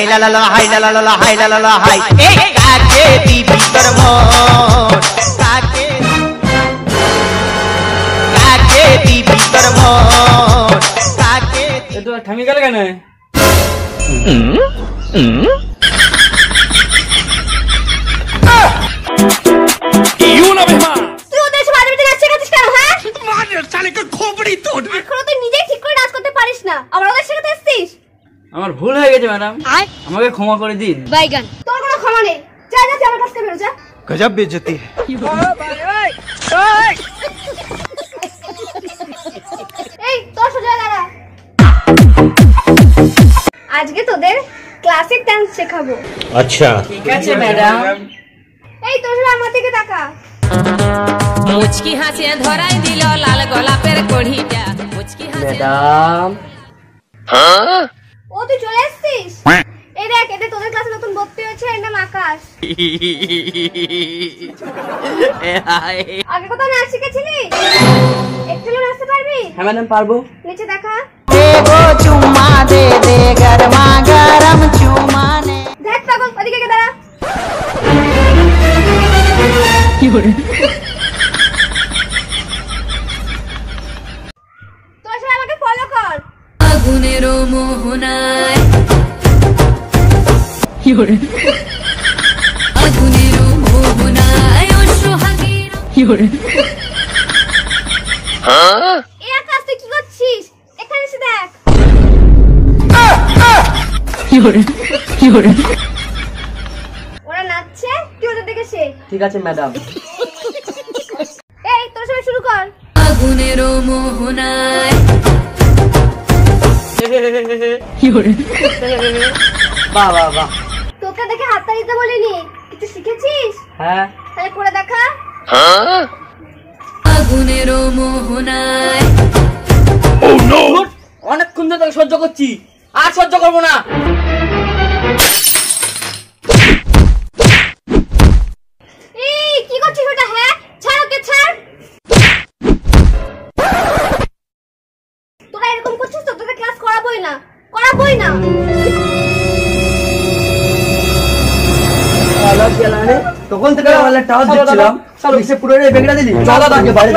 high লা লা লা হাই লা লা লা হাই লা লা লা হাই এই কাকে দিবি তোর মন কাকে কাকে দিবি তোর মন কাকে তো থামি গেল কেন আমার ভুল হয়ে গেছে ম্যাডাম আমাকে ক্ষমা করে দিন তোর কোনো ক্ষমা নেই যা যা আমার কাছ থেকে বেরো যা गजब बेइज्जती है এই তোর সোজা দাঁড়া আজকে তোদের ক্লাসিক ডান্স শেখাবো अच्छा ঠিক আছে ম্যাডাম এই তোর সোজা আমার দিকে তাকা মুচকি হাসিয়ে ধরাই দিল লাল গোলাপের কড়িটা মুচকি হাসিয়ে ম্যাডাম ও তুই চলে এসেছিস এই দেখ এটা তোদের ক্লাসে নতুন ভর্তি হয়েছে এর নাম আকাশ আগে কোথাও নাচ শিখেছিলি একটু নাচতে পারবি হ্যাঁ ম্যাডাম পারবো নিচে দেখা देगो चुम्मा दे दे गरमा गरम चुम्मा ने দেখ পাগল ওদিকে কে দাঁড়া কি করে তোর সবাই আমাকে ফলো কর আগুনের মোহনায় কি করে আগুনের মোহনায় ও সোহাগীর কি করে এই আকাশ তুই কি করছিস এখানে এসে দেখ কি করে কি করে ওরা নাচছে তুই ওদের দেখে শেখ ঠিক আছে ম্যাডাম এই তোর সবাই শুরু কর আগুনের মোহনায় কি করে বাহ বাহ বাহ তোকে দেখে হাতটা দিতে বলিনি কিছু শিখেছিস হ্যাঁ তাহলে করে দেখা আগুনের মোহনায় অনেকক্ষণ ধরে তোকে সহ্য করছি আর সহ্য করবো না এই কি করছিস ওটা হ্যাঁ ছাড় ওকে ছাড় তোরা এরকম করছিস তো তোদের ক্লাস করাবোই না তখন থেকে টাওয়ার দিচ্ছিলাম এসে পুরো বেগড়া দিলি চলো বাড়ি